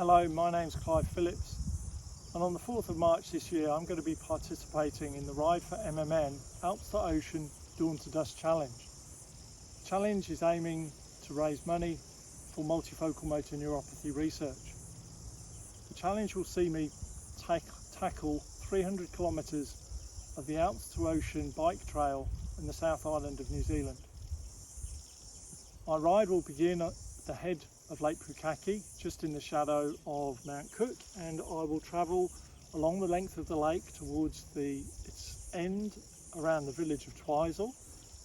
Hello, my name's Clive Phillips, and on the 4th of March this year I'm going to be participating in the Ride for MMN Alps2Ocean Dawn to Dusk Challenge. The challenge is aiming to raise money for multifocal motor neuropathy research. The challenge will see me tackle 300 kilometres of the Alps2Ocean bike trail in the South Island of New Zealand. My ride will begin at the head of Lake Pukaki, just in the shadow of Mount Cook, and I will travel along the length of the lake towards its end around the village of Twizel,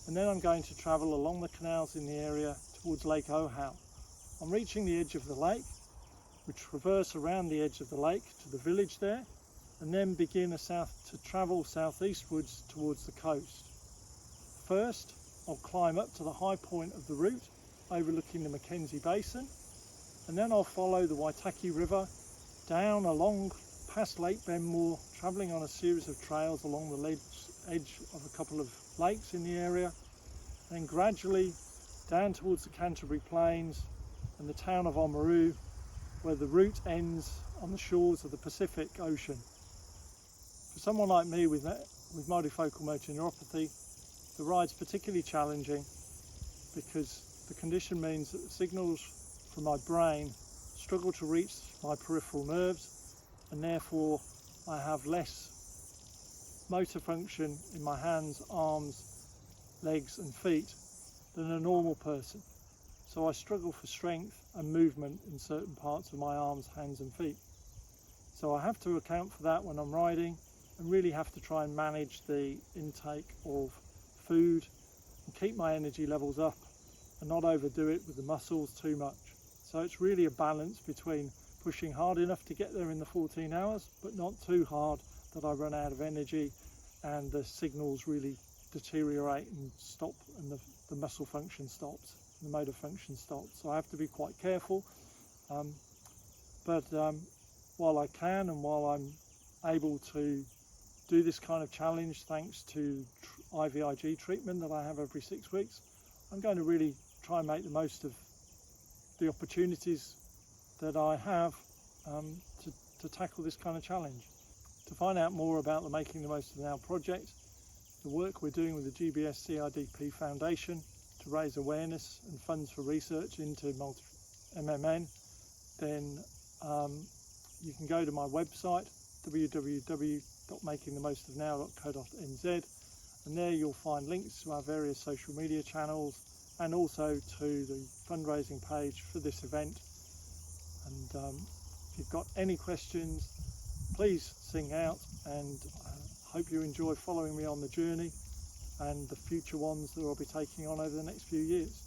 and then I'm going to travel along the canals in the area towards Lake Ohau. I'm reaching the edge of the lake, which traverse around the edge of the lake to the village there, and then begin to travel southeastwards towards the coast. First, I'll climb up to the high point of the route overlooking the Mackenzie Basin, and then I'll follow the Waitaki River down along past Lake Benmore, travelling on a series of trails along the edge of a couple of lakes in the area, and then gradually down towards the Canterbury Plains and the town of Oamaru, where the route ends on the shores of the Pacific Ocean. For someone like me with multifocal motor neuropathy, the ride's particularly challenging because the condition means that the signals from my brain struggle to reach my peripheral nerves, and therefore I have less motor function in my hands, arms, legs and feet than a normal person. So I struggle for strength and movement in certain parts of my arms, hands and feet. So I have to account for that when I'm riding, and really have to try and manage the intake of food and keep my energy levels up and not overdo it with the muscles too much. So it's really a balance between pushing hard enough to get there in the 14 hours, but not too hard that I run out of energy and the signals really deteriorate and stop, and the muscle function stops, the motor function stops. So I have to be quite careful. But while I can, and while I'm able to do this kind of challenge thanks to IVIG treatment that I have every 6 weeks, I'm going to really try and make the most of the opportunities that I have to tackle this kind of challenge. To find out more about the Making the Most of Now project, the work we're doing with the GBS CIDP Foundation to raise awareness and funds for research into MMN, then you can go to my website www.makingthemostofnow.co.nz, and there you'll find links to our various social media channels and also to the fundraising page for this event. And if you've got any questions, please sing out, and I hope you enjoy following me on the journey and the future ones that I'll be taking on over the next few years.